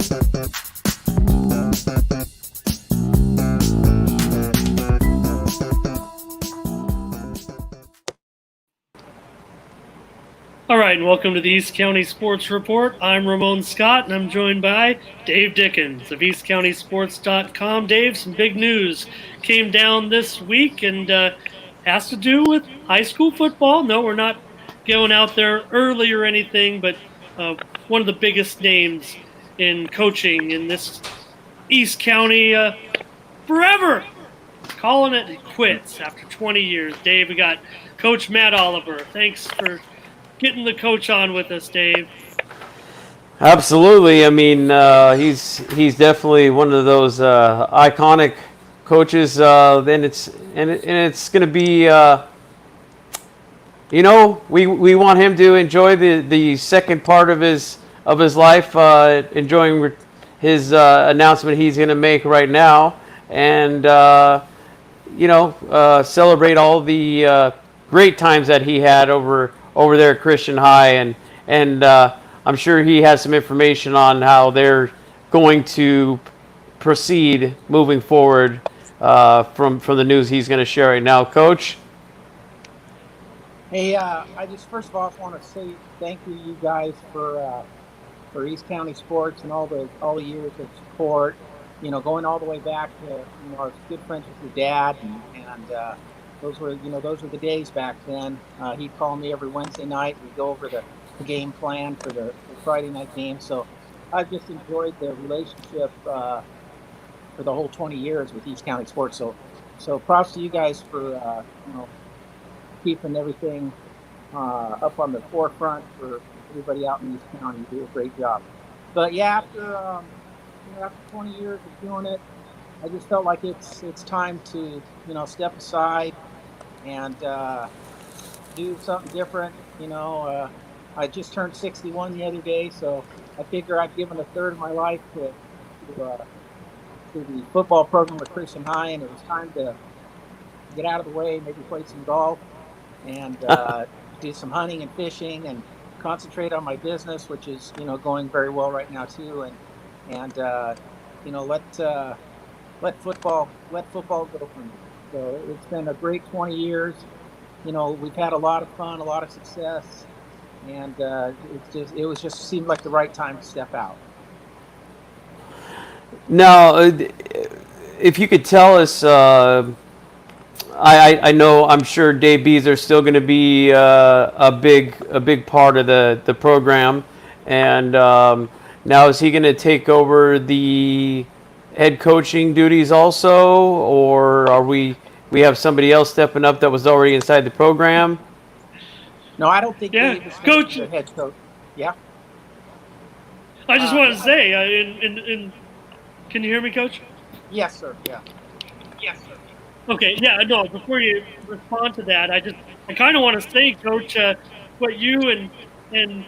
All right, and welcome to the East County Sports Report. I'm Ramon Scott, and I'm joined by Dave Dickens of EastCountySports.com. Dave, some big news came down this week and has to do with high school football. No, we're not going out there early or anything, but one of the biggest names in coaching in this East County forever, calling it quits after 20 years. Dave, we got Coach Matt Oliver. Thanks for getting the coach on with us, Dave. Absolutely. I mean, he's definitely one of those iconic coaches. Then it's going to be, we want him to enjoy the second part of his life, enjoying his announcement he's going to make right now, and celebrate all the great times that he had over there at Christian High, and I'm sure he has some information on how they're going to proceed moving forward from the news he's going to share right now. Coach? Hey, I just first of all want to say thank you guys for East County Sports and all the years of support. Going all the way back to I was good friends with your dad, and those were the days back then. He'd call me every Wednesday night. We'd go over the game plan for the Friday night game. So I've just enjoyed the relationship for the whole 20 years with East County Sports. So props to you guys for keeping everything up on the forefront for everybody out in East County. You do a great job. But yeah, after 20 years of doing it, I just felt like it's time to step aside and do something different. I just turned 61 the other day, so I figure I've given a third of my life to the football program at Christian High, and it was time to get out of the way, maybe play some golf, and do some hunting and fishing, and concentrate on my business, which is going very well right now too, and let football go for me. So it's been a great 20 years. We've had a lot of fun, a lot of success, and it seemed like the right time to step out. Now, if you could tell us, I know I'm sure Dave Beezer is still going to be a big part of the program, and now is he going to take over the head coaching duties also, or are we have somebody else stepping up that was already inside the program? No, I don't think Dave is Coach. The head coach. Yeah. I just want to say, can you hear me, Coach? Yes, sir. Yeah. Yes, sir. Okay, yeah, no, before you respond to that, I kind of want to say, Coach, what you and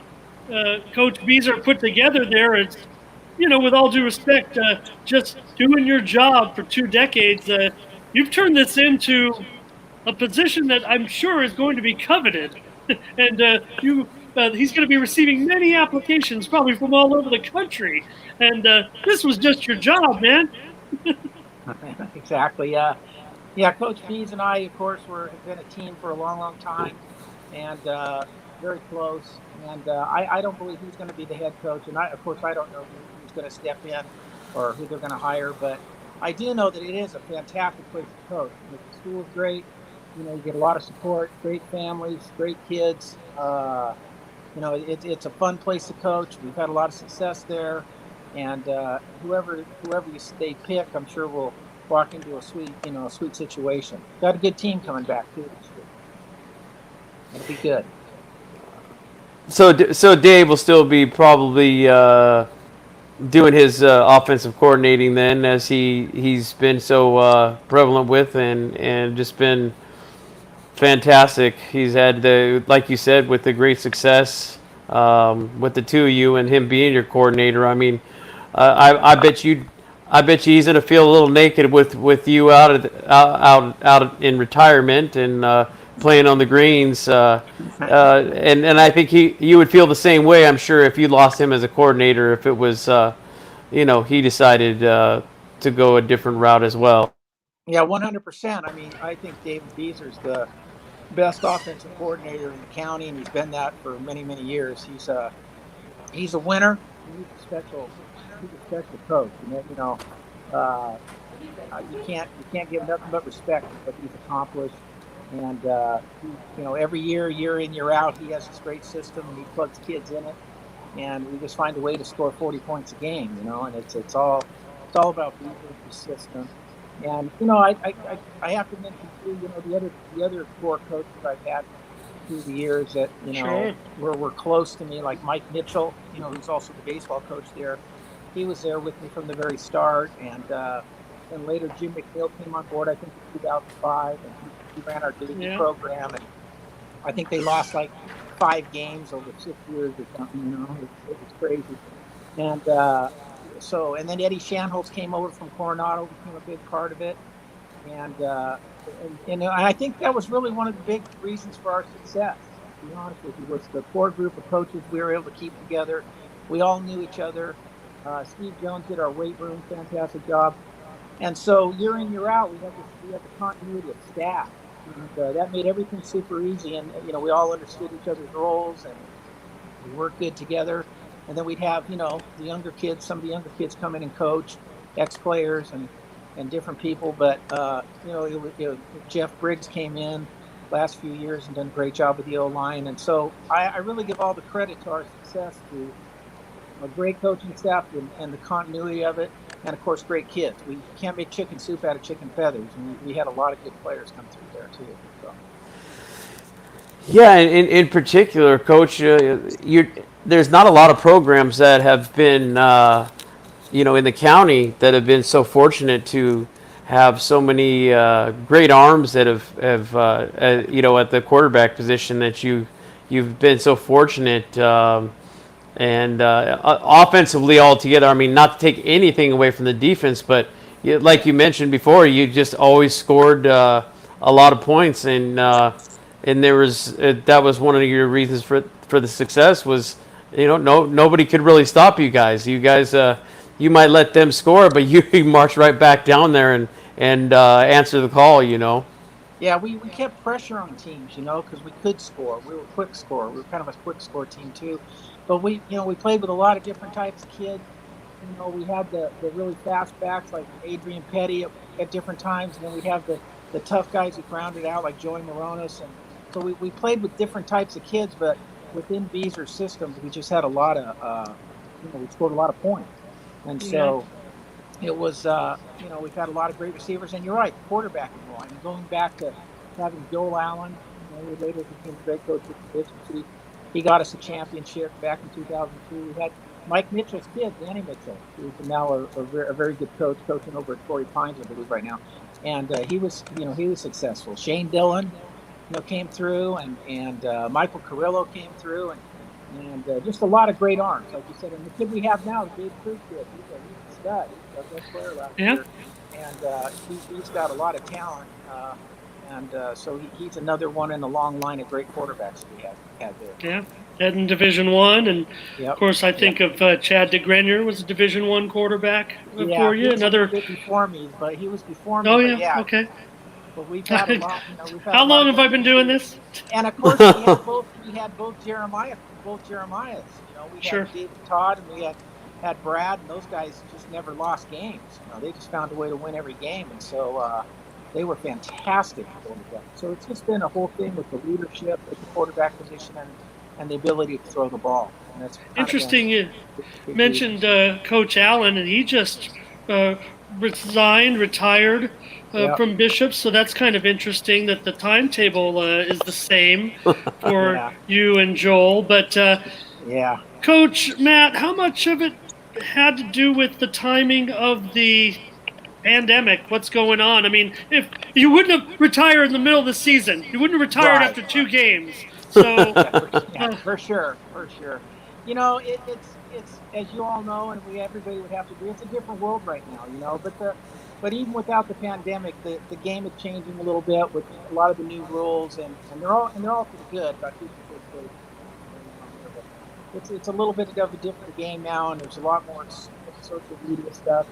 Coach Beezer put together there is, with all due respect, just doing your job for 2 decades, you've turned this into a position that I'm sure is going to be coveted. And he's going to be receiving many applications, probably from all over the country. And this was just your job, man. Exactly, yeah. Yeah, Coach Bees and I, of course, have been a team for a long, long time, and very close. And I don't believe he's going to be the head coach. And of course, I don't know who's going to step in or who they're going to hire. But I do know that it is a fantastic place to coach. The school is great. You get a lot of support, great families, great kids. It's a fun place to coach. We've had a lot of success there. And whoever they pick, I'm sure will walk into a sweet situation. Got a good team coming back too this year. It'll be good. So Dave will still be probably doing his offensive coordinating then, as he's been so prevalent with and just been fantastic. He's had like you said, with the great success with the two of you and him being your coordinator. I mean, I bet you he's gonna feel a little naked with you out in retirement and playing on the greens. And I think you would feel the same way, I'm sure, if you lost him as a coordinator, if it was he decided to go a different route as well. Yeah, 100%. I mean, I think David Beezer's the best offensive coordinator in the county, and he's been that for many, many years. He's a winner, and he's a special coach. Uh, you can't give nothing but respect to what he's accomplished. And every year in, year out, he has this great system, and he plugs kids in it, and we just find a way to score 40 points a game. And it's all about Beaver's system. And I have to mention too, the other four coaches I've had through the years that Sure. were close to me, like Mike Mitchell, who's also the baseball coach there. He was there with me from the very start, and later Jim McNeil came on board, I think in 2005, and he ran our JV Yeah. program, and I think they lost like 5 games over 6 years or something. It was crazy. And then Eddie Shanholz came over from Coronado, became a big part of it, and I think that was really one of the big reasons for our success. To be honest with you, was the core group of coaches we were able to keep together. We all knew each other. Steve Jones did our weight room, fantastic job. And so year in, year out, we had the continuity of staff, and that made everything super easy. And we all understood each other's roles, and we worked good together. And then we'd have the younger kids, some of the younger kids come in and coach, ex-players and different people. But Jeff Briggs came in last few years and done a great job with the O-line. And so I really give all the credit to our success to a great coaching staff and the continuity of it, and of course great kids. We can't make chicken soup out of chicken feathers, and we had a lot of good players come through there too. So. Yeah, in particular, Coach, there's not a lot of programs that have been, in the county that have been so fortunate to have so many great arms that have at the quarterback position that you've been so fortunate. And offensively altogether, I mean, not to take anything away from the defense, but like you mentioned before, you just always scored a lot of points, and there was that was one of your reasons for the success was, nobody could really stop you guys. You might let them score, but you march right back down there and answer the call. Yeah, we kept pressure on teams, because we could score. We were a quick score. We were kind of a quick score team too. But we played with a lot of different types of kids. We had the really fast backs like Adrian Petty at different times, and then we'd have the tough guys who grounded out like Joey Moronis. And so we played with different types of kids, but within Beezer's systems, we just had a lot of, we scored a lot of points. And so it was, we've had a lot of great receivers. And you're right, the quarterbacking role. I mean, going back to having Joel Allen, who later became a great coach with the Bishops. He got us a championship back in 2002. We had Mike Mitchell's kid, Danny Mitchell, who's now a very good coach, coaching over at Torrey Pines, I believe, right now. And he was successful. Shane Dillon, came through, and Michael Carrillo came through, and just a lot of great arms, like you said. And the kid we have now, the Dave Cruz kid, he's a stud. He's our best player last year, and he's got a lot of talent. So he's another one in the long line of great quarterbacks that we had there. Yeah, heading Division One, and of course I think of Chad DeGrenier was a Division One quarterback for you. Another bit before me, but he was before me. Oh yeah, okay. But we've had a lot. How long have I been doing this? And of course we had both Jeremiahs. We had David Todd, and we had Brad, and those guys just never lost games. They just found a way to win every game, and so. They were fantastic quarterbacks. So it's just been a whole thing with the leadership at the quarterback position and the ability to throw the ball. And that's interesting. You mentioned Coach Allen, and he just retired from Bishops. So that's kind of interesting that the timetable is the same for you and Joel. But Coach Matt, how much of it had to do with the timing of the pandemic? What's going on? I mean, if you wouldn't have retired in the middle of the season, you wouldn't have retired after 2 games. So for sure. It's as you all know, and everybody would have to agree, it's a different world right now. But even without the pandemic, the game is changing a little bit with a lot of the new rules, and they're all for the good. It's a little bit of a different game now, and there's a lot more social media stuff,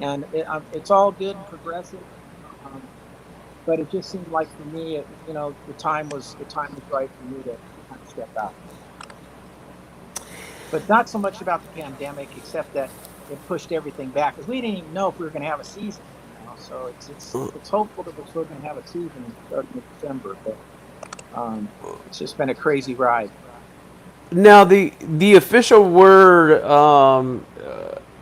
and it's all good and progressive. Um, but it just seemed like for me, the time was right for me to kind of step out. But not so much about the pandemic, except that it pushed everything back because we didn't even know if we were going to have a season. So it's hopeful that we're still going to have a season starting in December, but it's just been a crazy ride. Now the official word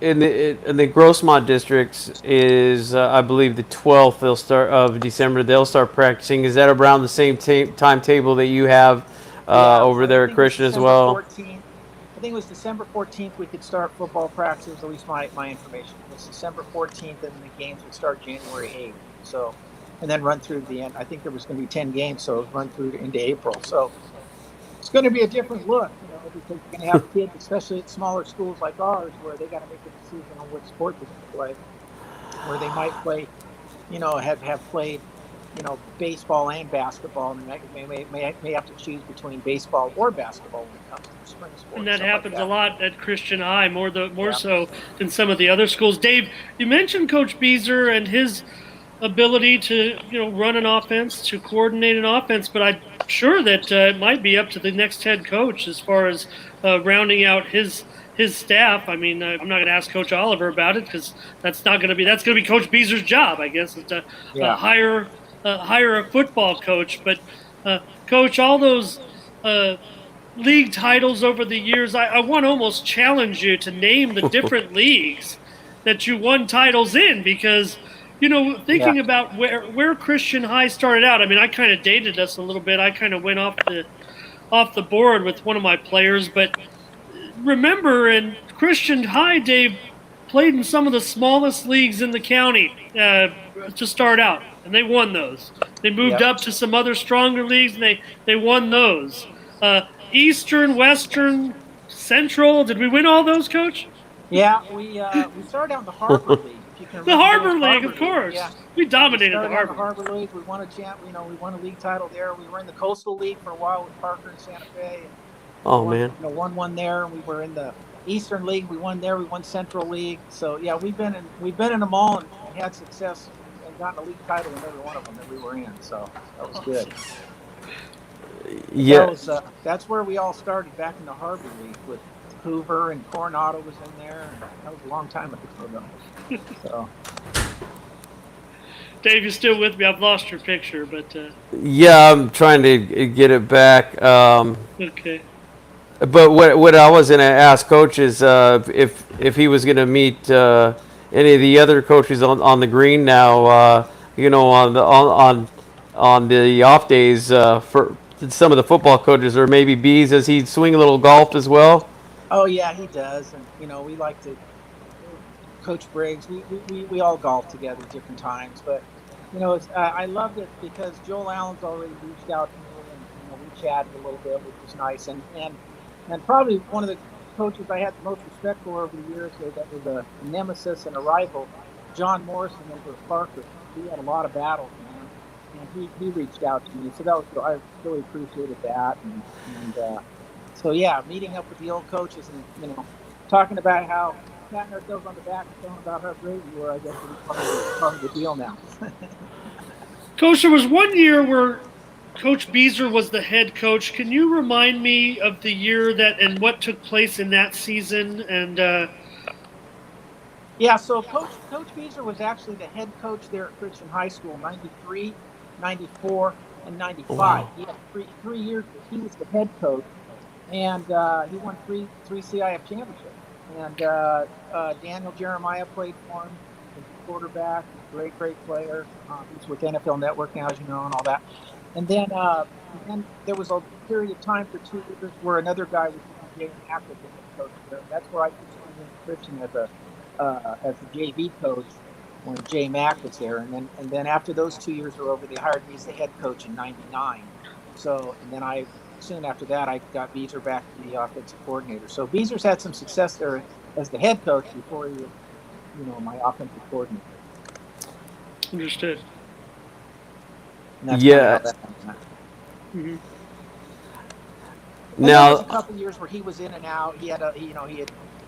in the Grossmont districts is I believe the 12th they'll start of December they'll start practicing. Is that around the same timetable that you have Yeah, over I there at think it was Christian as December well? 14th. I think it was December 14th we could start football practices, at least my information. It was December 14th, and the games would start January 8th. So, and then run through the end. I think there was going to be 10 games, so it was run through into April. So it's going to be a different look, because you're going to have kids, especially at smaller schools like ours, where they got to make a decision on which sport they're going to play, where they might play, have played, baseball and basketball, and may have to choose between baseball or basketball when it comes to the spring And sports, that stuff like happens a that. lot at Christian High, more Yeah, so than some of the other schools. Dave, you mentioned Coach Beezer and his ability to run an offense, to coordinate an offense, but I'm sure that it might be up to the next head coach as far as rounding out his staff. I mean, I'm not going to ask Coach Oliver about it because that's going to be Coach Beezer's job, I guess, is to yeah, hire a football coach. But Coach, all those uh, league titles over the years, I want to almost challenge you to name the different leagues that you won titles in because yeah, thinking about where Christian High started out. I mean, I kind of dated us a little bit. I kind of went off the board with one of my players, but remember in Christian High, Dave played in some of the smallest leagues in the county to start out, and they won those. They moved yeah. up to some other stronger leagues, and they won those. Eastern, Western, Central. Did we win all those, Coach? Yeah, we started out in the Harbor League. If you can The remember those Harbor League, Harbor of League, yeah, course. We we dominated the started out in the Harbor. Harbor League. We won a champ. We won a league title there. We were in the Coastal League for a while with Parker and Santa Fe, and Oh won man. won one there. And we were in the Eastern League. We won there. We won Central League. So yeah, we've been in them all and had success and gotten a league title in every one of them that we were in. So that was good. But Yeah. that's where we all started, back in the Harbor League with Hoover, and Coronado was in there, and that was a long time ago. So Dave, you're still with me. I've lost your picture, but Yeah, I'm trying to get it back. okay. But what I was going to ask Coach is if he was going to meet any of the other coaches on the green now, on the off days for some of the football coaches, or maybe Bees, does he swing a little golf as well? oh yeah, he does, and we like to, Coach Briggs. We all golf together different times, but I loved it because Joel Allen's already reached out to me, and we chatted a little bit, which was nice, and probably one of the coaches I had the most respect for over the years, that was a nemesis and a rival, John Morrison over at Parker. We had a lot of battles, man, and he reached out to me, so I really appreciated that, and so yeah, meeting up with the old coaches and talking about how, patting ourselves on the back and telling about how great we were, I guess, is part of the deal now. Coach, there was one year where Coach Beezer was the head coach. Can you remind me of the year that and what took place in that season? And Yeah, so Coach Beezer was actually the head coach there at Christian High School, 93, 94, and 95. Wow. He had three years that he was the head coach, and he won three CIF championships. And Daniel Jeremiah played for him as a quarterback. Great player. He's with NFL Network now, as you know, and all that. And then there was a period of time for 2 years where another guy was Jay Mack was the head coach there. And that's where I first went into Christian as a JV coach when Jay Mack was there. And then after those 2 years were over, they hired me as the head coach in '99. So, and then soon after that, I got Beezer back to be the offensive coordinator. So Beezer's had some success there as the head coach before he was, my offensive coordinator. understood. And that's kind of how Yeah. that happened. Mm-hmm. And there was a Now, couple years where he was in and out. He had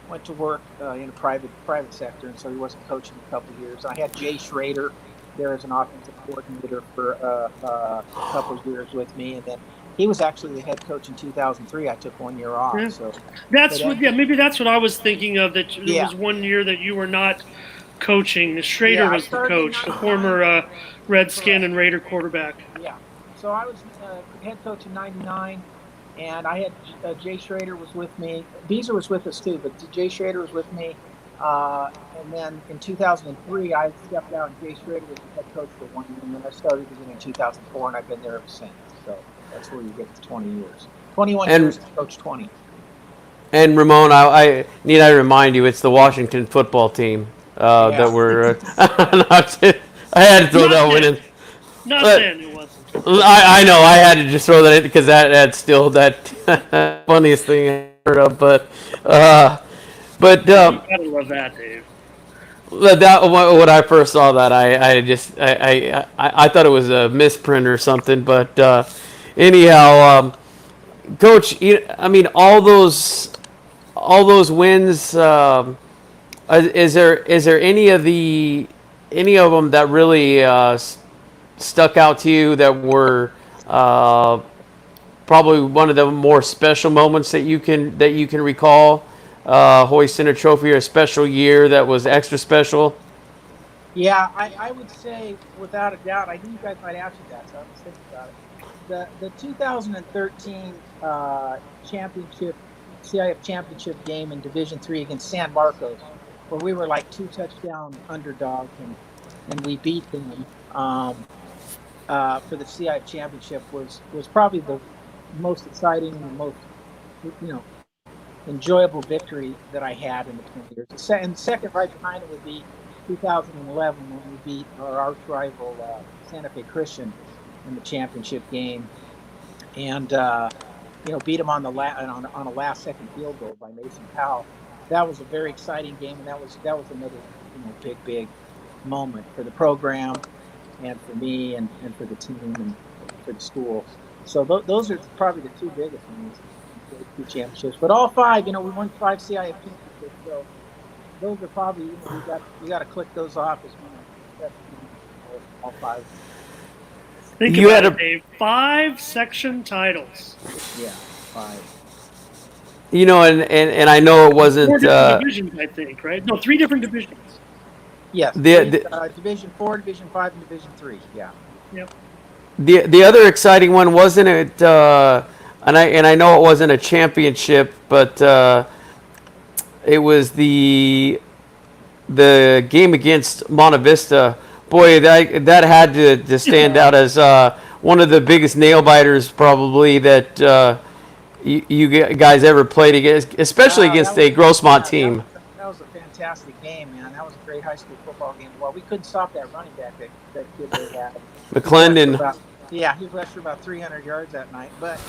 went to work in a private sector, and so he wasn't coaching a couple of years. I had Jay Schrader there as an offensive coordinator for a couple of years with me, and then he was actually the head coach in 2003. I took 1 year off, Yeah. so That's what. Yeah, maybe that's what I was thinking of. That there yeah, was 1 year that you were not coaching. Schrader yeah. I was the started in coach, the '99. former Redskin Correct. and Raider quarterback. Yeah. So I was head coach in '99, and I had Jay Schrader was with me. Beezer was with us too, but Jay Schrader was with me. And then in 2003, I stepped out, and Jay Schrader was the head coach for 1 year. And then I started again in 2004, and I've been there ever since. So that's where you get to 20 years. 21 years to coach 20. And Ramon, I need I remind you, it's the Washington football team Yeah. that we're. I had to throw that one in. Not But then, it wasn't. I know I had to just throw that in because that's still that funniest thing I heard of. But You gotta love that, Dave. that when I first saw that, I thought it was a misprint or something. But anyhow, Coach, I mean all those wins. Is there any of them that really stuck out to you that were probably one of the more special moments that you can recall? Hoisting a trophy or a special year that was extra special. Yeah, I would say without a doubt. I knew you guys might ask you that, so I was thinking about it. The 2013 championship CIF championship game in Division III against San Marcos, where we were like 2 touchdown underdogs, and we beat them for the CIF championship was probably the most exciting and most enjoyable victory that I had in the 20 years. And second, right behind it, would be 2011 when we beat our arch rival Santa Fe Christian in the championship game, and beat them on a last second field goal by Mason Powell. That was a very exciting game, and that was another big moment for the program and for me and for the team and for the school. So those are probably the two biggest ones. Two championships, but all five, we won 5 CIF championships. So those are probably, we got to click those off as all five. Think about it, Dave. 5 section titles. Yeah, 5. And I know it wasn't 4 different divisions, I think, right? No, 3 different divisions. Yes, Division 4, Division 5, and Division 3. Yeah. Yep. The other exciting one wasn't it, and I know it wasn't a championship, but it was the game against Monte Vista. Boy, that had to stand out as one of the biggest nail biters probably that you guys ever played against, especially against a Grossmont team. That was a fantastic game, man. That was a great high school football game. Well, we couldn't stop that running back that kid they had. McClendon. He rushed for about 300 yards that night. But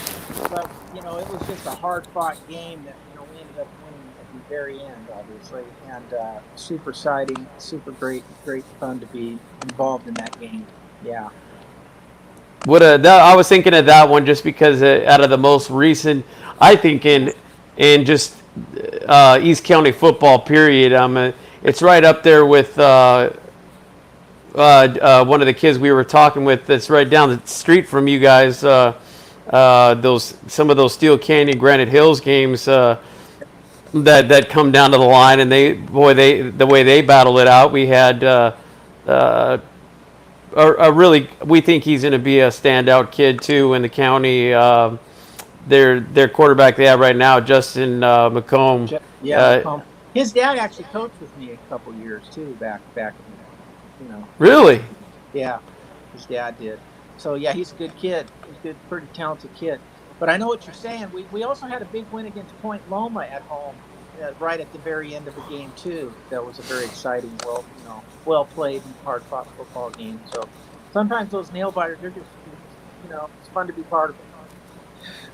it was just a hard-fought game that we ended up winning at the very end, obviously, and super exciting, super great fun to be involved in that game. Yeah. I was thinking of that one just because out of the most recent, I think in just East County football period, it's right up there with one of the kids we were talking with that's right down the street from you guys. Some of those Steel Canyon Granite Hills games that come down to the line, and the way they battle it out. We had we think he's going to be a standout kid too in the county. Their quarterback they have right now, Justin McComb. McComb. His dad actually coached with me a couple years too, back Really? Yeah, his dad did. So yeah, he's a good kid. He's a good, pretty talented kid. But I know what you're saying. We also had a big win against Point Loma at home, right at the very end of the game too. That was a very exciting, well played and hard fought football game. So sometimes those nail biters, they're just, it's fun to be part of it.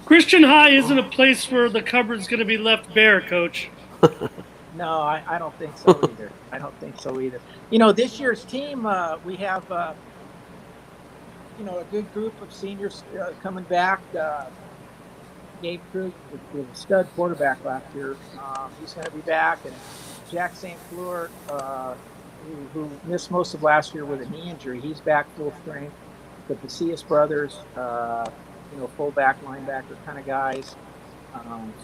Christian High isn't a place where the cupboard's going to be left bare, Coach. No, I don't think so either. I don't think so either. This year's team, we have, a good group of seniors coming back. Gabe Krug was a stud quarterback last year. He's going to be back, and Jack St. Fleur, who missed most of last year with a knee injury, he's back full strength. The Pacias brothers, fullback, linebacker kind of guys.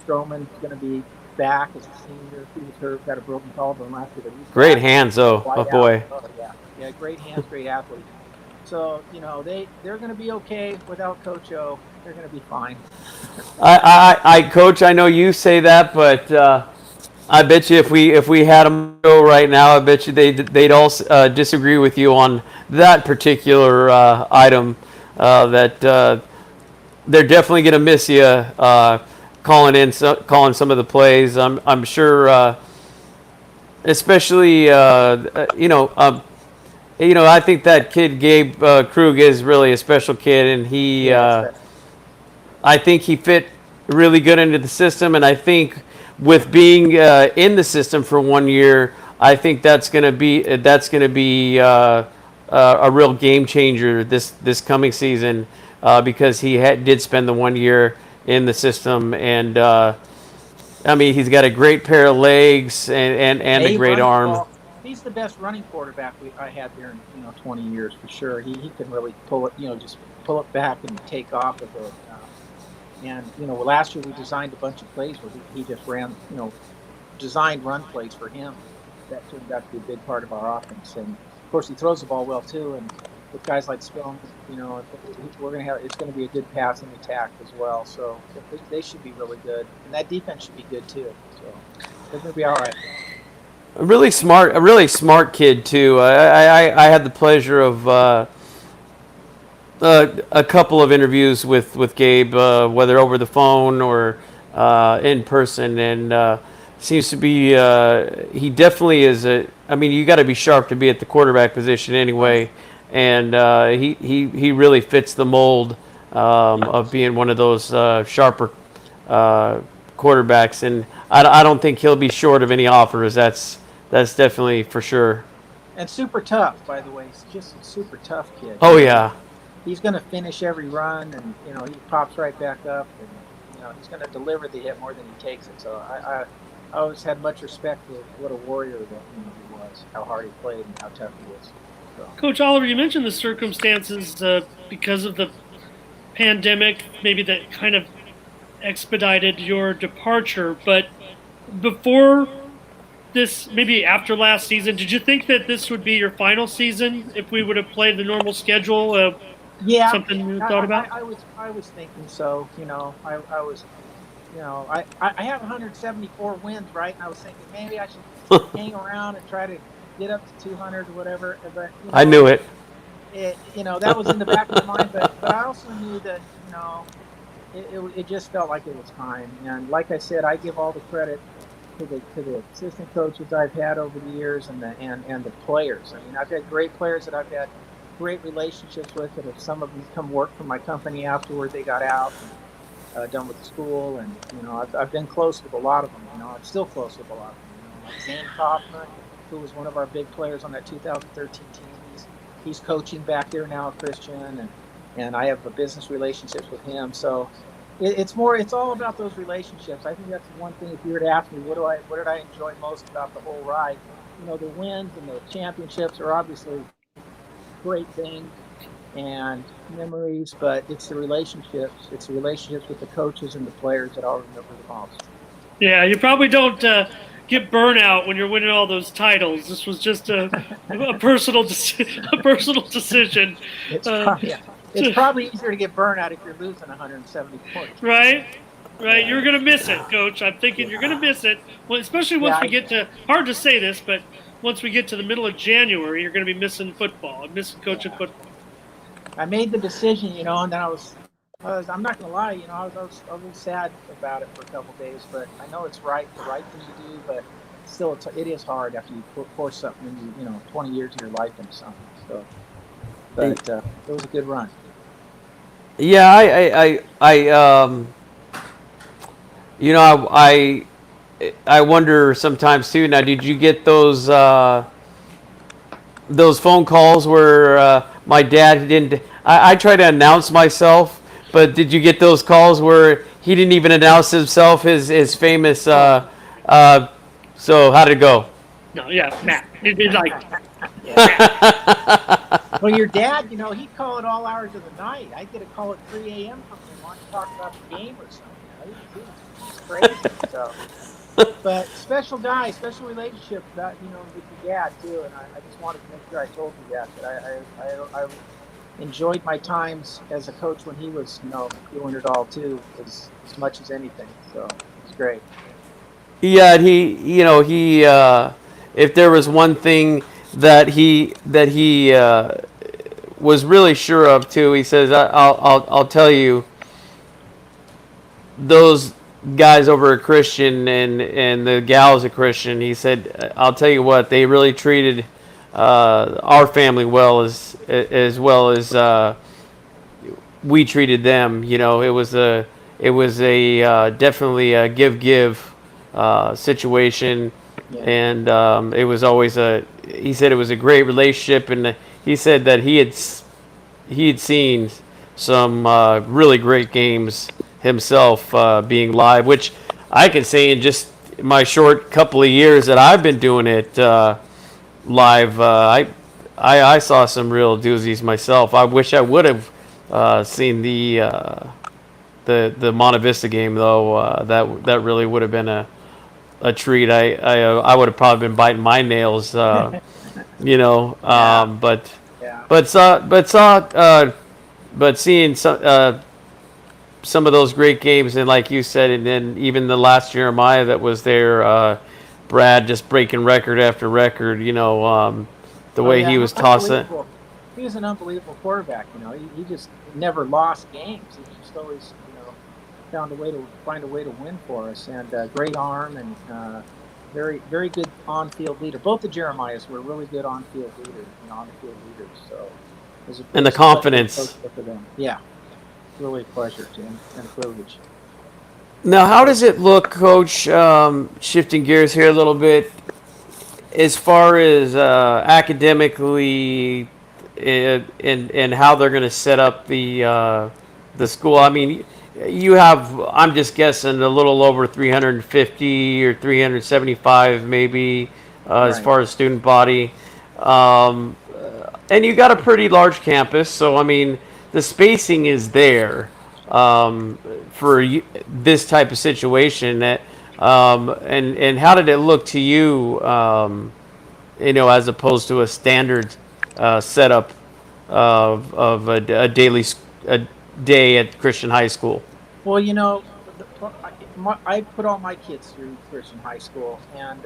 Stroman's going to be back as a senior. He was hurt, got a broken collarbone last year, but he's Great back. hands, though. Oh boy. Oh yeah, great hands, great athlete. So they're going to be okay without Coach O. They're going to be fine. Coach, I know you say that, but I bet you if we had them go right now, I bet you they'd all disagree with you on that particular item. That they're definitely going to miss you calling some of the plays. I'm sure, especially I think that kid Gabe Krug is really a special kid, and he. I think he fit really good into the system, and I think with being in the system for 1 year, I think that's going to be a real game changer this coming season because he did spend the 1 year in the system, and he's got a great pair of legs and a great arm. Well, he's the best running quarterback I had there in 20 years for sure. He can really pull it, just pull it back and take off with it. Last year we designed a bunch of plays where he just ran, designed run plays for him. That turned out to be a big part of our offense. And of course, he throws the ball well too. And with guys like Spillman, it's going to be a good passing attack as well. So they should be really good, and that defense should be good too. So they're going to be all right. A really smart kid too. I had the pleasure of. A couple of interviews with Gabe, whether over the phone or in person, and seems to be he definitely is you got to be sharp to be at the quarterback position anyway, and he really fits the mold of being one of those sharper quarterbacks, and I don't think he'll be short of any offers. That's definitely for sure. And super tough, by the way. He's just a super tough kid. Oh yeah. He's going to finish every run, and he pops right back up, and he's going to deliver the hit more than he takes it. So I always had much respect for what a warrior that he was, how hard he played, and how tough he was. So. Coach Oliver, you mentioned the circumstances because of the pandemic, maybe that kind of expedited your departure. But before this, maybe after last season, did you think that this would be your final season if we would have played the normal schedule? Yeah, something you thought about? I was thinking so. I was, I have 174 wins, right? And I was thinking maybe I should hang around and try to get up to 200 or whatever. But I knew it. That was in the back of my mind. But I also knew that it just felt like it was time. And like I said, I give all the credit to the assistant coaches I've had over the years and the players. I've had great players that I've had great relationships with, that have some of them come work for my company afterward they got out and done with school, and I've been close with a lot of them. I'm still close with a lot of them. Like Zane Kaufman, who was one of our big players on that 2013 team, he's coaching back there now at Christian, and I have a business relationships with him. So it's all about those relationships. I think that's one thing. If you were to ask me, what did I enjoy most about the whole ride? The wins and the championships are obviously great things and memories, but it's the relationships. It's the relationships with the coaches and the players that I'll remember the most. Yeah, you probably don't get burnout when you're winning all those titles. This was just a personal decision. It's probably easier to get burnout if you're losing 170 points. Right. Yeah. You're going to miss it, Coach. I'm thinking you're going to miss it, especially once we get to, hard to say this, but once we get to the middle of January, you're going to be missing football. I'm missing coaching football. I made the decision, and then I'm not going to lie, I was a little sad about it for a couple of days, but I know it's the right thing to do, but still it is hard after you pour something, 20 years of your life into something. So, but it was a good run. Yeah, I wonder sometimes too. Now, did you get those phone calls where my dad didn't? I try to announce myself, but did you get those calls where He didn't even announce himself. His famous. Oh, So how did it go? No, yeah, Matt. It's like yeah. Matt. Well, your dad, he'd call it all hours of the night. I'd get a call at 3 a.m. from him wanting to talk about the game or something. He was crazy. So, but special guy, special relationship that with your dad too. And I just wanted to make sure I told you that I enjoyed my times as a coach when he was doing it all too, as much as anything. So it's great. Yeah, and he if there was one thing that he was really sure of too, he says, I'll tell you, those guys over at Christian and the gals at Christian, he said, I'll tell you what, they really treated our family well as we treated them. It was a definitely a give situation, Yeah. and it was always a. He said it was a great relationship, and he said that he had seen some really great games himself being live, which I can say in just my short couple of years that I've been doing it live. I saw some real doozies myself. I wish I would have seen the Monte Vista game though. That really would have been a treat. I would have probably been biting my nails. Yeah. But Yeah. seeing some of those great games, and like you said, and then even the last Jeremiah that was there, Brad just breaking record after record. The Oh way he yeah, was tossing. unbelievable. He was an unbelievable quarterback. He just never lost games. He just always, found a way to find a way to win for us. And great arm and very very good on-field leader. Both the Jeremiahs were really good on-field leaders. On-field leaders. So it was a And the pleasure to coach confidence. for them. Yeah, really a pleasure, Tim, and a privilege. Now, how does it look, Coach? Shifting gears here a little bit, as far as academically, and how they're going to set up the school. I mean, you have, I'm just guessing, a little over 350 or 375 maybe, as Right. far as student body. Um, and you got a pretty large campus, so I mean, the spacing is there for this type of situation. And how did it look to you? As opposed to a standard setup of a day at Christian high school. Well, I put all my kids through Christian high school, and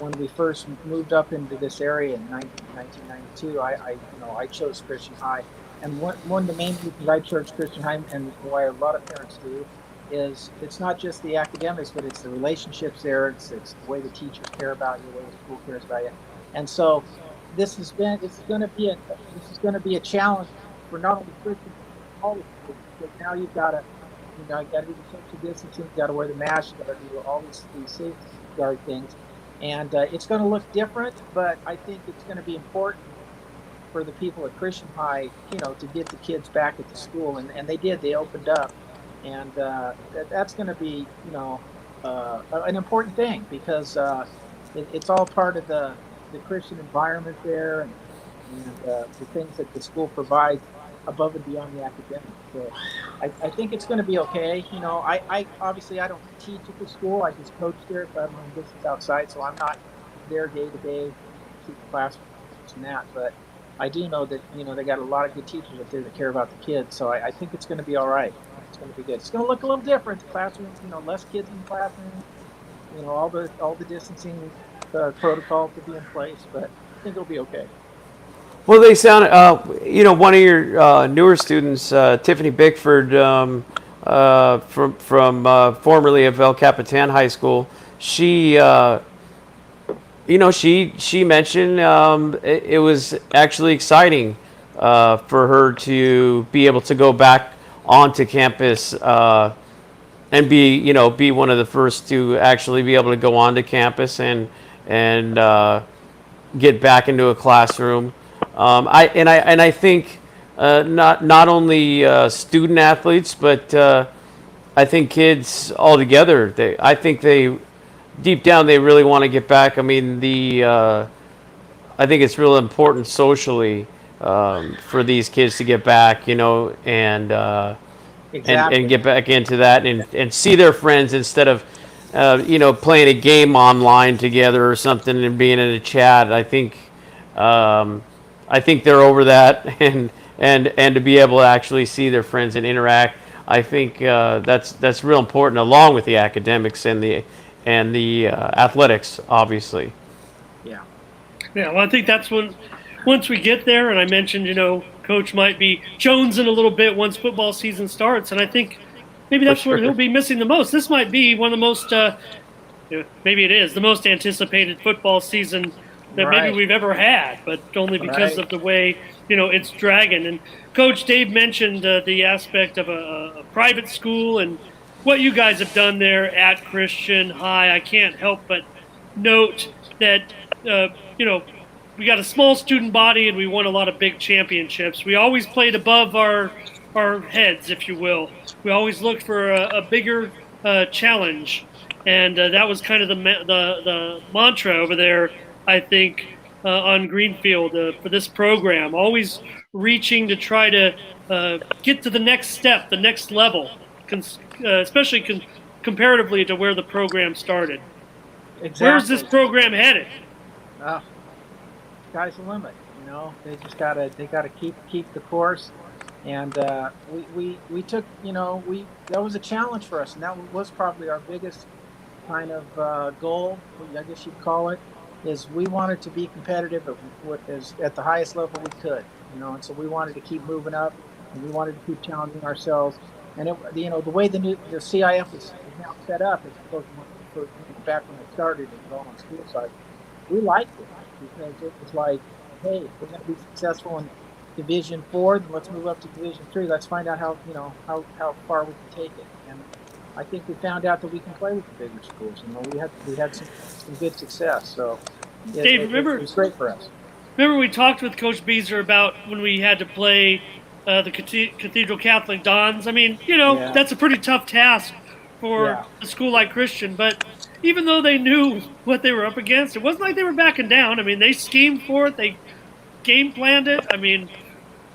when we first moved up into this area in 1992, I chose Christian High, and one of the main reasons I chose Christian High, and why a lot of parents do, is it's not just the academics, but it's the relationships there. It's the way the teachers care about you, the way the school cares about you, and so this is going to be a challenge for not only Christian but all the schools, because now you got to do the social distancing, you got to wear the mask, you got to do all these safety guard things. And it's going to look different, but I think it's going to be important for the people at Christian High, to get the kids back at the school. And they did. They opened up. And that's going to be, an important thing, because it's all part of the Christian environment there, and the things that the school provides above and beyond the academics. So I think it's going to be okay. I obviously I don't teach at the school. I just coach there, so I have my own business outside. So I'm not there day to day, teaching classrooms and that. But I do know that they got a lot of good teachers up there that care about the kids. So I think it's going to be all right. It's going to be good. It's going to look a little different. The classroom, less kids in the classroom. All the distancing protocols will be in place, but I think it'll be okay. Well, they sound, one of your newer students, Tiffany Bickford, from formerly of El Capitan High School. She, she mentioned it was actually exciting for her to be able to go back onto campus and be one of the first to actually be able to go onto campus and get back into a classroom. I think not only student athletes, but I think kids altogether, I think they deep down they really want to get back. I mean, I think it's real important socially for these kids to get back, and Exactly. get back into that and see their friends instead of playing a game online together or something and being in a chat. I think they're over that and to be able to actually see their friends and interact. I think that's real important, along with the academics and the athletics, obviously. Yeah. Yeah, well, I think that's when, once we get there, and I mentioned, Coach might be jonesing a little bit once football season starts, and I think maybe For that's what he'll sure. be missing the most. This might be one of the most, maybe it is the most anticipated football season that maybe Right. we've ever had, but only because Right. of the way it's dragging. And Coach Dave mentioned the aspect of a private school and what you guys have done there at Christian High. I can't help but note that uh, you know we got a small student body and we won a lot of big championships. We always played above our heads, if you will. We always looked for a bigger challenge, and that was kind of the mantra over there. I think on Greenfield for this program, always reaching to try to get to the next step, the next level, especially comparatively to where the program started. Where's this Exactly. program headed? Uh, Sky's the limit. They just gotta keep the course. And we took, we that was a challenge for us, and that was probably our biggest kind of goal, I guess you'd call it, is we wanted to be competitive at the highest level we could, and so we wanted to keep moving up, and we wanted to keep challenging ourselves. And the way the CIF is now set up, as opposed to back when it started, it was all on school side. We liked it because it was like, hey, if we're going to be successful in Division 4, then let's move up to Division 3. Let's find out how far we can take it. And I think we found out that we can play with the bigger schools. We had some good success. So Dave, it was great for us. remember we talked with Coach Beezer about when we had to play the Cathedral Catholic Dons. I mean, Yeah. that's a pretty tough task for Yeah. a school like Christian. But even though they knew what they were up against, it wasn't like they were backing down. I mean, they schemed for it. They game planned it. I mean,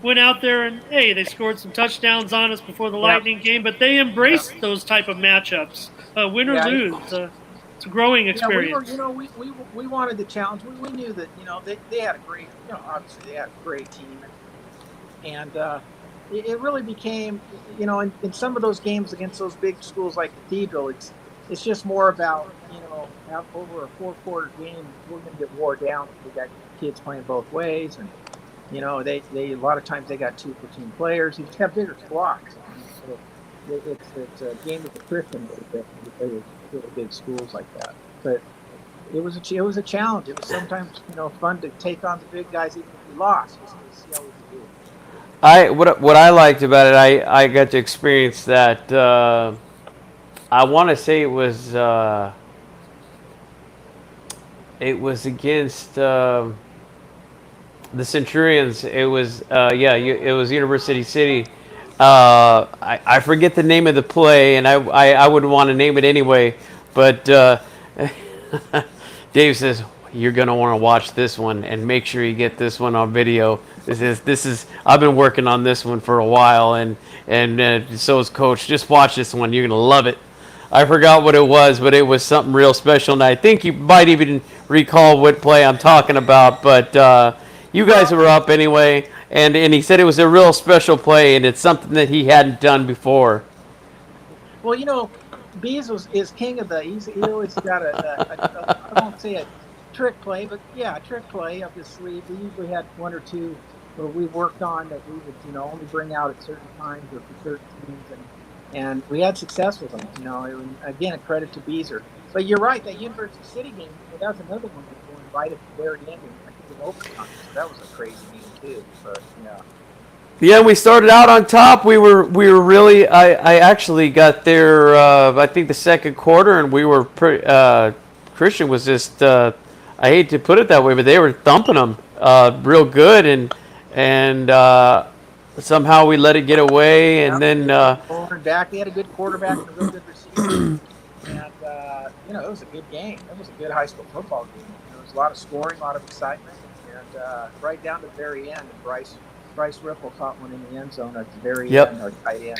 went out there and, hey, they scored some touchdowns on us before the Yeah. Lightning game. But they Yeah. embraced those type of matchups, win or Yeah. lose. It's a growing Yeah, we were, experience. we wanted the challenge. We knew that, they had a great, obviously they had a great team, and it really became, in some of those games against those big schools like Cathedral, it's just more about, over a 4-quarter game, we're going to get wore down. We got kids playing both ways, and they a lot of times they got 2 platoon players. You just have bigger squads. So it's a game of attrition a little bit when you play with really big schools like that. But it was a challenge. It was sometimes fun to take on the big guys even if we lost, just to see how we could do. What I liked about it, I got to experience that. I want to say it was against the Centurions. It was it was University City. I forget the name of the play, and I would want to name it anyway, but Dave says you're gonna want to watch this one and make sure you get this one on video. This is I've been working on this one for a while, and so is Coach. Just watch this one. You're gonna love it. I forgot what it was, but it was something real special, and I think you might even recall what play I'm talking about. But you guys Well, were up anyway, and he said it was a real special play, and it's something that he hadn't done before. well, Bees is king of he always got I won't say a trick play, but yeah, a trick play up his sleeve. We usually had one or two where we worked on that we would, only bring out at certain times or for certain teams, and we had success with them. Again, a credit to Beezer. But you're right, that University City game, that was another one that went right at the very end, and I think in overtime. So that was a crazy game too. But yeah. Yeah, we started out on top. We were really. I actually got there. I think the second quarter, and we were pretty. Christian was just. I hate to put it that way, but they were thumping them real good, and somehow we let it get away, and then back. They had a good quarterback and a real good receiver, and it was a good game. It was a good high school football game. There was a lot of scoring, a lot of excitement, and right down to the very end, Bryce Ripple caught one in the end zone at the very end, or tight end.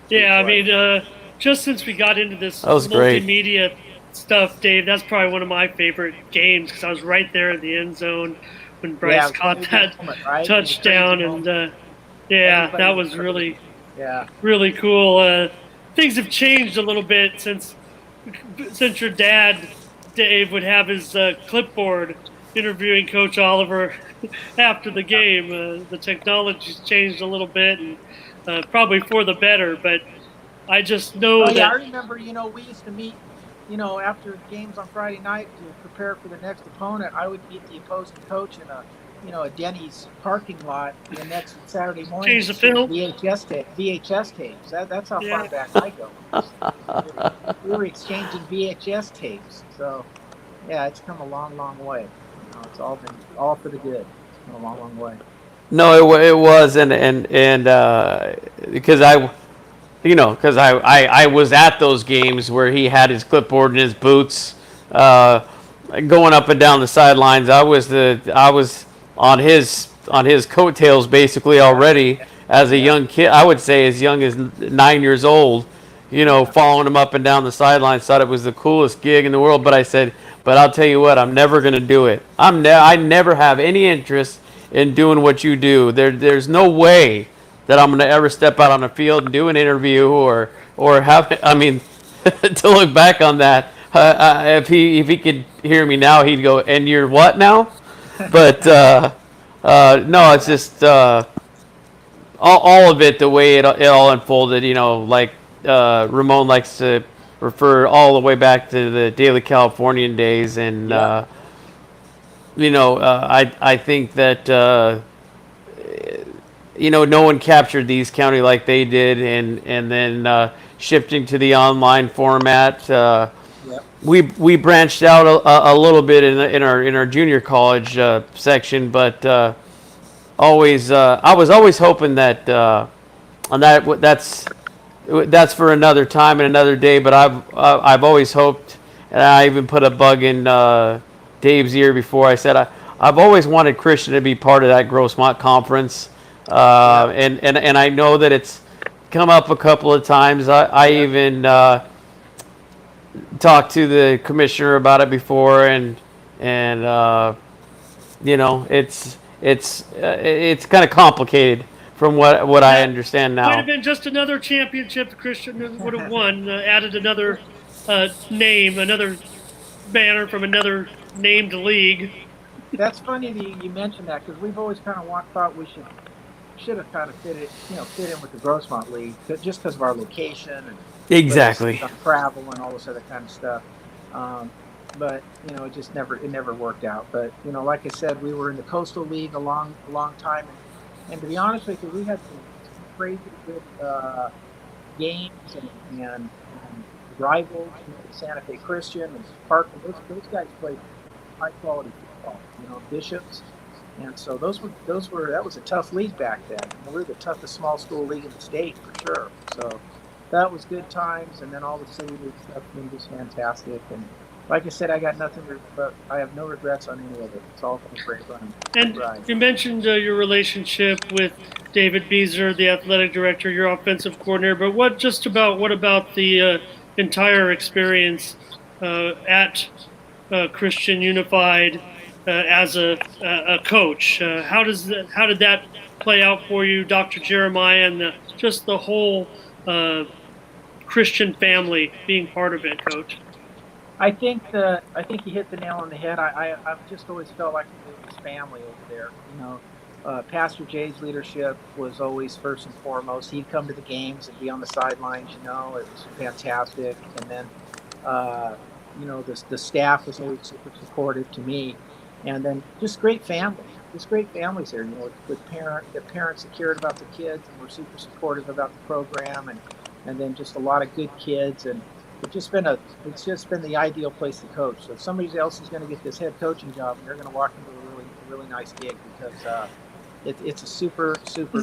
Yeah, I mean, just since we got into this multimedia stuff, Dave, that's probably one of my favorite games because I was right there in the end zone when Bryce caught that touchdown, and that was really cool. Things have changed a little bit since your dad, Dave, would have his clipboard interviewing Coach Oliver after the game. The technology's changed a little bit, and probably for the better, but I just know that. I remember, we used to meet, after games on Friday night to prepare for the next opponent. I would meet the opposing coach in a Denny's parking lot the next Saturday morning. Change the film. VHS tapes. That's how far back I go. We were exchanging VHS tapes. So, yeah, it's come a long, long way. It's all been all for the good. It's come a long, long way. No, it was, and because I was at those games where he had his clipboard in his boots, going up and down the sidelines. I was on his coattails basically already as a young kid. I would say as young as 9 years old. Following him up and down the sidelines. Thought it was the coolest gig in the world. But I said, but I'll tell you what, I'm never going to do it. I never have any interest in doing what you do. There's no way that I'm going to ever step out on the field and do an interview or have. I mean, to look back on that, if he could hear me now, he'd go, "And you're what now?" But no, it's just all of it. The way it all unfolded, like Ramon likes to refer all the way back to the Daily Californian days, and I think that no one captured these county like they did, and then shifting to the online format. We branched out a little bit in our junior college section, but I was always hoping that that's for another time and another day. But I've always hoped, and I even put a bug in Dave's ear before. I said I've always wanted Christian to be part of that Grossmont conference, and I know that it's come up a couple of times. I even talked to the commissioner about it before, and it's kind of complicated from what I understand now. Might have been just another championship the Christian would have won. Added another name, another banner from another named league. That's funny that you mentioned that because we've always kind of thought we should have kind of fit in with the Grossmont League just because of our location and exactly travel and all this other kind of stuff. But it just never worked out. But like I said, we were in the Coastal League a long time, and to be honest with you, we had some crazy good games and rivals. Santa Fe Christian and Parkland. Those guys played high quality football. Bishops. And so that was a tough league back then. We were the toughest small school league in the state for sure. So that was good times. And then all the city league stuff was fantastic. And like I said, I got nothing but I have no regrets on any of it. It's all been a great run. And you mentioned your relationship with David Beezer, the athletic director, your offensive coordinator. But what about the entire experience at Christian Unified? As a coach, how did that play out for you, Dr. Jeremiah, and just the whole Christian family being part of it, Coach? I think you hit the nail on the head. I've just always felt like it was family over there. Pastor Jay's leadership was always first and foremost. He'd come to the games and be on the sidelines. It was fantastic, and then the staff was always super supportive to me. And then just great families here, the parents that cared about the kids and were super supportive about the program, and then just a lot of good kids, and it's just been the ideal place to coach. So if somebody else is going to get this head coaching job, they're going to walk into a really, really nice gig because it's a super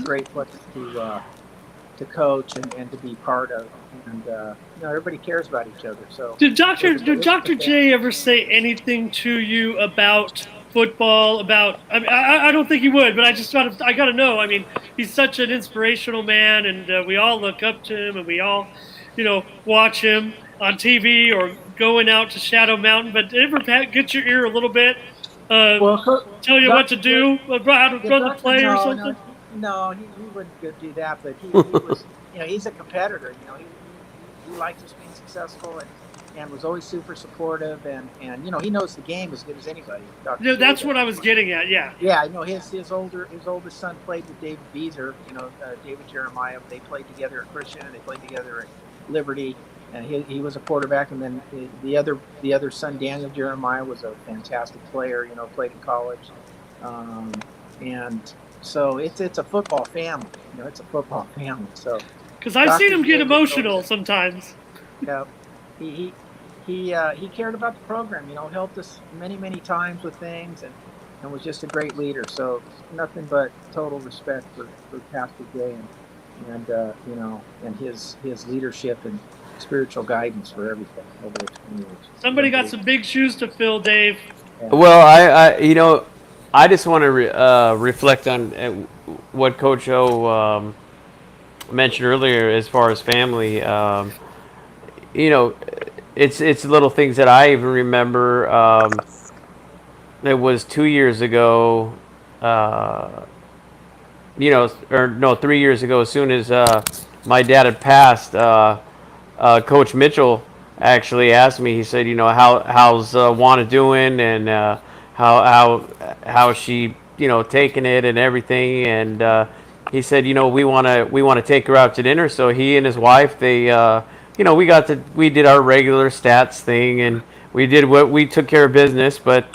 great place to coach and to be part of, and everybody cares about each other. So Did it was Dr. a J ever say anything to you about football? I mean, I don't think he would, but I got to know. I mean, he's such an inspirational man, and we all look up to him, and we all, watch him on TV or going out to Shadow Mountain. But did it ever get your ear a little bit? Tell you what to Dr. J. do, how to Yeah, run the play or no, something? he wouldn't go do that. But he was, he's a competitor. He liked us being successful and was always super supportive. And he knows the game as good as anybody. Dr. Yeah, J that's does. what I was getting at. Yeah. Yeah, I know his oldest son played with David Beezer. David Jeremiah. They played together at Christian. They played together at Liberty. And he was a quarterback, and then the other son, Daniel Jeremiah, was a fantastic player. Played in college, and so it's a football family. It's a football family. So Because I've seen him get emotional sometimes. Yeah, he he cared about the program. Helped us many times with things, and was just a great leader. So nothing but total respect for Pastor Jay and his leadership and spiritual guidance for everything over the 20 years. Somebody got some big shoes to fill, Dave. Yeah. Well, I just want to reflect on what Coach O mentioned earlier as far as family. It's little things that I even remember. It was 2 years ago. Or no, 3 years ago. As soon as my dad had passed, Coach Mitchell actually asked me. He said, how's Wanda doing, and how she taking it and everything. And he said, we want to take her out to dinner. So he and his wife, they we did our regular stats thing, and we took care of business. But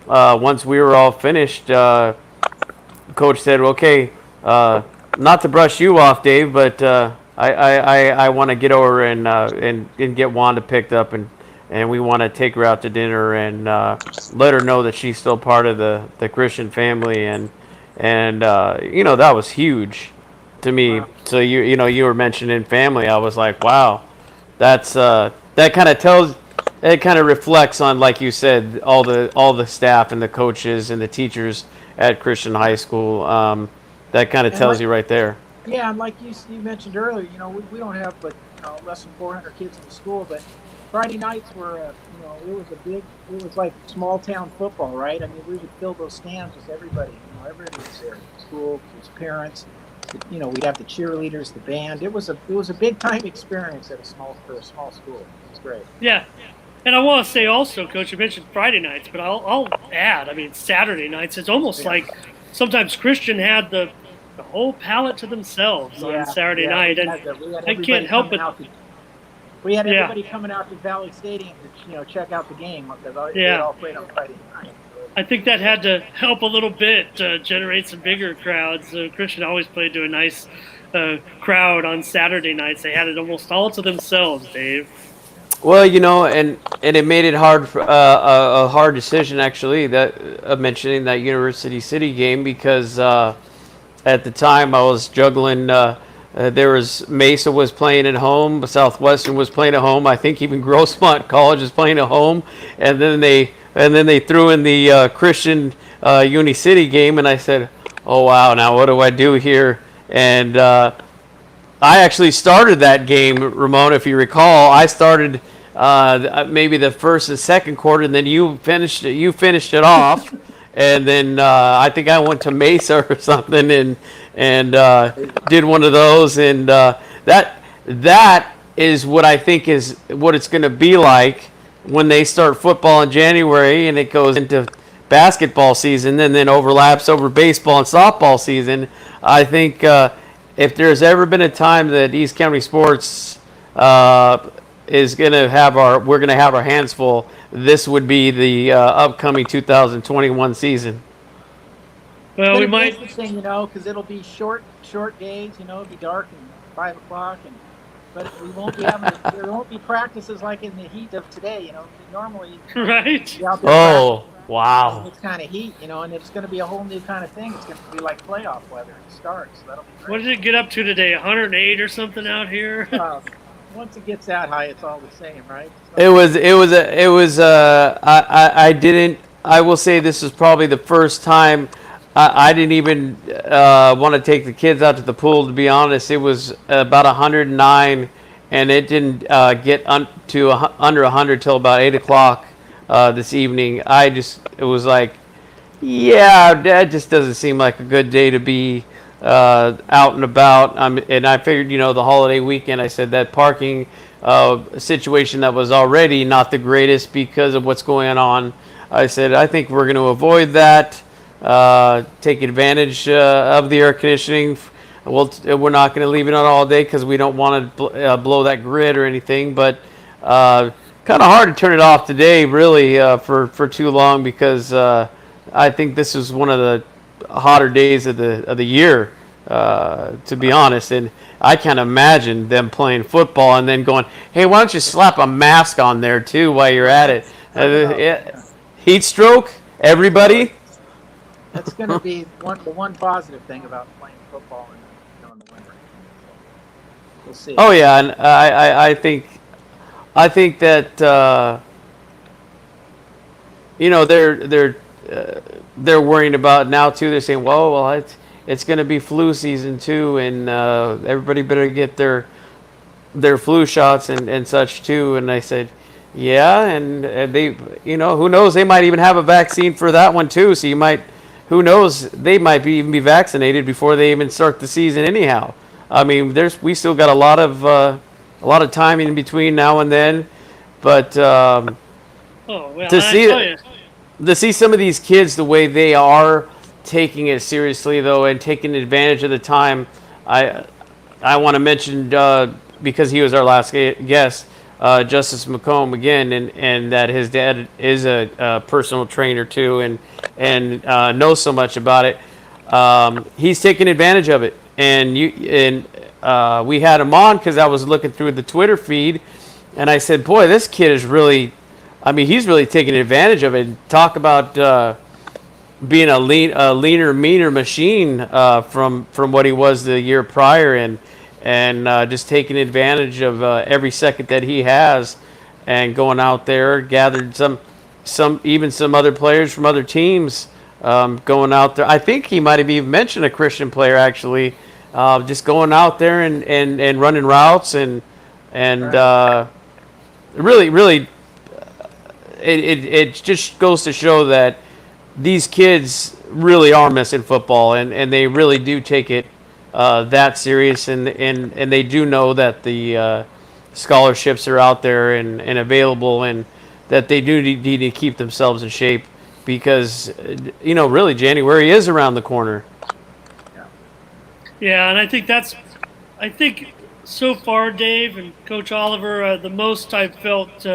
once we were all finished, Coach said, okay, not to brush you off, Dave, but I want to get over and get Wanda picked up, and we want to take her out to dinner and let her know that she's still part of the Christian family, and that was huge to me. Wow. So you were mentioning family. I was like, wow, that kind of reflects on, like you said, all the staff and the coaches and the teachers at Christian High School. That kind of tells you right there. Yeah, and like you mentioned earlier, we don't have but less than 400 kids in the school, but Friday nights were it was like small town football, right? I mean, we would fill those stands with everybody. Everybody was there. School, his parents. We'd have the cheerleaders, the band. It was a big time experience for a small school. It was great. Yeah. And I want to say also, Coach, you mentioned Friday nights, but I'll add, I mean, Saturday nights. It's almost like sometimes Christian had the whole palette to themselves on Saturday night, and I can't help it. We had everybody coming out to Valley Stadium to check out the game because they all played on Friday night. I think that had to help a little bit generate some bigger crowds. Christian always played to a nice crowd on Saturday nights. They had it almost all to themselves, Dave. Well, and it made it hard for, a hard decision actually that mentioning that University City game, because at the time I was juggling. There was Mesa was playing at home, Southwestern was playing at home. I think even Grossmont College is playing at home, and then they threw in the Christian Uni City game, and I said, "Oh wow, now what do I do here?" And I actually started that game, Ramon, if you recall. I started maybe the first and second quarter, and then you finished it off, and then I think I went to Mesa or something and did one of those, and that is what I think is what it's going to be like when they start football in January and it goes into basketball season and then overlaps over baseball and softball season. I think if there's ever been a time that East County sports is going to have we're going to have our hands full, this would be the upcoming 2021 season. Well, we be might. Interesting, because it'll be short days. It'll be dark and 5 o'clock, but we won't be there won't be practices like in the heat of today. Normally Right. be out there Wow. this kind of heat, and it's going to be a whole new kind of thing. It's going to be like playoff weather to start, so that'll be What great. did it get up to today? 108 or something out here? Once it gets that high, it's all the same, right? I didn't, I will say this is probably the first time I didn't even want to take the kids out to the pool, to be honest. It was about 109, and it didn't under 100 till about 8 o'clock this evening. It was like, yeah, that just doesn't seem like a good day to be out and about. And I figured, the holiday weekend, I said that parking situation that was already not the greatest because of what's going on. I said, I think we're going to avoid that, take advantage of the air conditioning. We're not going to leave it on all day because we don't want to blow that grid or anything. But kind of hard to turn it off today, really, for too long because I think this is one of the hotter days of the year, to be honest. And I can't imagine them playing football and then going, "Hey, why don't you slap a mask on there too while you're at it?" Heat stroke, everybody. That's going to be the one positive thing about playing football in the winter. We'll see. Oh yeah, and I think that they're worrying about now too. They're saying, well, it's going to be flu season too, and everybody better get their flu shots and such too. And I said, yeah, and they, who knows? They might even have a vaccine for that one too. So who knows? They might even be vaccinated before they even start the season anyhow. I mean, we still got a lot of time in between now and then, but Oh, well, to I tell see you. to see some of these kids the way they are taking it seriously though and taking advantage of the time, I want to mention because he was our last guest, Justice McComb again, and that his dad is a personal trainer too, and knows so much about it. He's taking advantage of it, and we had him on because I was looking through the Twitter feed, and I said, "Boy, this kid is really, I mean, he's really taking advantage of it." Talk about being a leaner, meaner machine from what he was the year prior, and just taking advantage of every second that he has, and going out there, gathered some other players from other teams, going out there. I think he might have even mentioned a Christian player actually, just going out there and running routes and really it just goes to show that these kids really are missing football, and they really do take it that serious, and they do know that the scholarships are out there and available, and that they do need to keep themselves in shape because really January is around the corner. Yeah, and I think so far, Dave and Coach Oliver, the most I've felt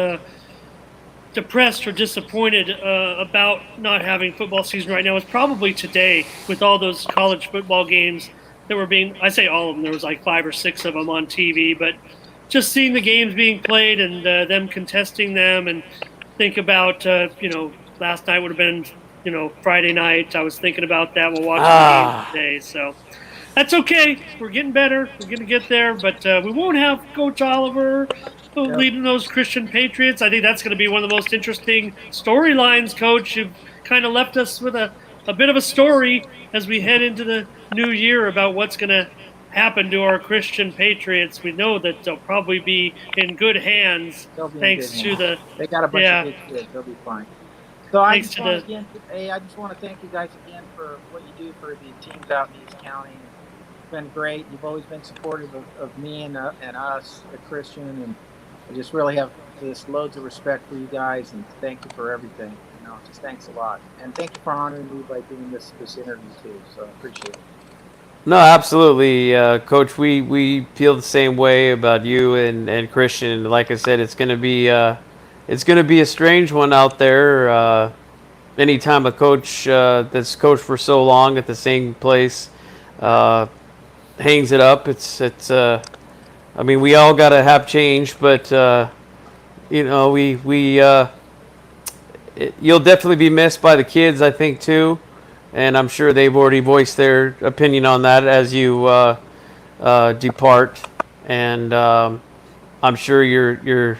depressed or disappointed about not having football season right now is probably today with all those college football games that were I say all of them, there was like 5 or 6 of them on TV, but just seeing the games being played and them contesting them, and think about, last night would have been, Friday night. I was thinking about that while watching the game today, so that's okay. We're getting better. We're going to get there, but we won't have Coach Oliver leading those Christian Patriots. I think that's going to be one of the most interesting storylines, Coach. You've kind of left us with a bit of a story as we head into the new year about what's going to happen to our Christian Patriots. We know that they'll probably be in good hands thanks to the. They got a bunch of good kids. They'll be fine. So I just want to thank you guys again for what you do for the teams out in East County. It's been great. You've always been supportive of me and us, the Christian, and I just really have just loads of respect for you guys, and thank you for everything. Just thanks a lot, and thank you for honoring me by doing this interview too. So I appreciate it. No, absolutely, Coach. We feel the same way about you and Christian. Like I said, it's gonna be a strange one out there. Anytime a coach that's coached for so long at the same place hangs it up, it's. I mean, we all gotta have change, but we you'll definitely be missed by the kids, I think, too. And I'm sure they've already voiced their opinion on that as you depart. And I'm sure your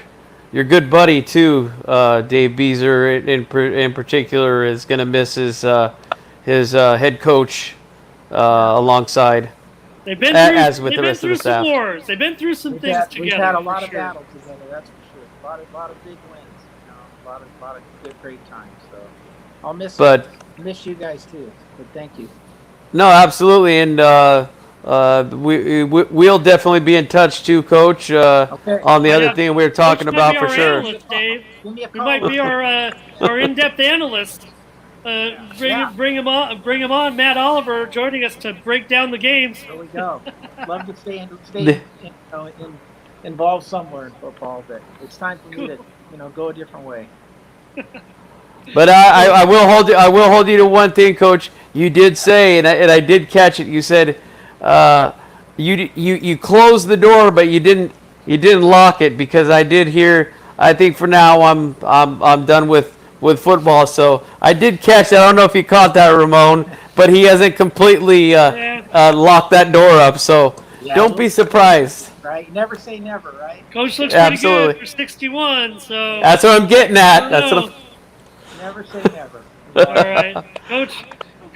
good buddy too, Dave Beezer in particular, is going to miss his head coach alongside. They've been through some wars. They've been through some things together. We've had a lot of battles together. That's for sure. A lot of big wins. A lot of good, great times. So I'll miss you guys too. But thank you. No, absolutely, and we'll definitely be in touch too, Coach. On the other thing we were talking about for sure. Analyst, Dave. We might be our in-depth analyst. Bring him on. Matt Oliver joining us to break down the games. There we go. Love to stay involved somewhere in football, but it's time for me to go a different way. But I will hold you. I will hold you to one thing, Coach. You did say, and I did catch it. You said you closed the door, but you didn't lock it, because I did hear. I think for now I'm done with football. So I did catch that. I don't know if you caught that, Ramon, but he hasn't completely locked that door up. So don't be surprised. Right, never say never, right? Coach looks pretty good for 61. So that's what I'm getting at. Never say never. All right, Coach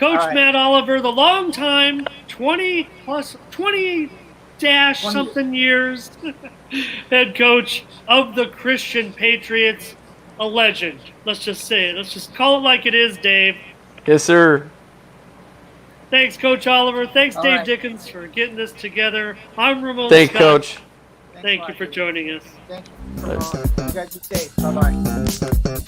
right. Matt Oliver, the longtime 20 something years head coach of the Christian Patriots, a legend. Let's just say it. Let's just call it like it is, Dave. Yes, sir. Thanks, Coach Oliver. Thanks, Dave Dickens, for getting this together. I'm Ramon Thanks, Scott. Coach. Thank you for joining us. Thank you. You guys be safe. Bye-bye.